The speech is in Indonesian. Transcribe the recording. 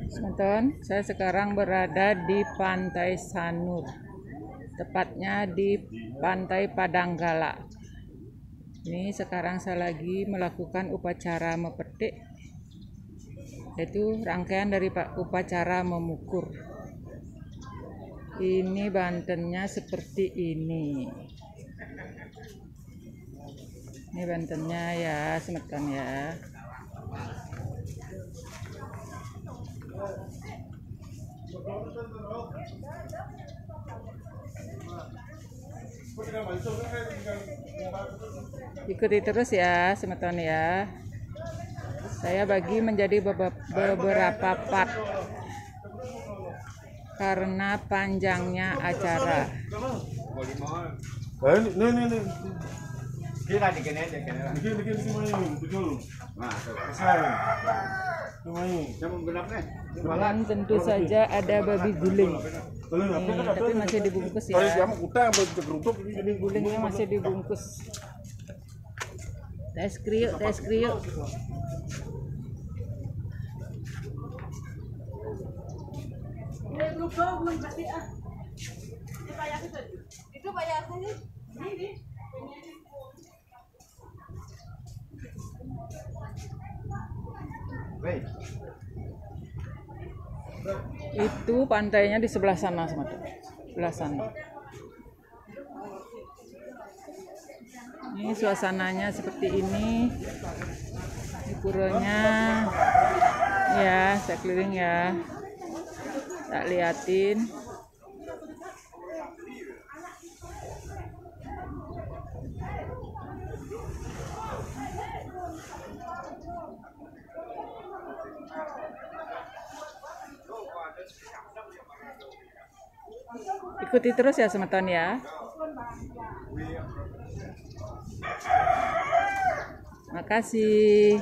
Teman-teman, saya sekarang berada di Pantai Sanur, tepatnya di Pantai Padanggala. Ini sekarang saya lagi melakukan upacara mepetik, yaitu rangkaian dari upacara memukur. Ini bantennya seperti ini. Ini bantennya ya, semeton ya. Ikuti terus ya, semeton ya. Saya bagi menjadi beberapa part karena panjangnya acara. Nih. Kira dikini aja kira. Dikini main, betul. Nah, Dan tentu saja ada babi guling. Tapi masih dibungkus ya. Gulingnya masih dibungkus. Tes kriuk. Belum pasti ah. Itu bayarnya ini. Itu pantainya di sebelah sana, sebelah sana. Ini suasananya seperti ini. Ini puronya ya, saya keliling ya, tak liatin. Ikuti terus ya semeton ya. Makasih.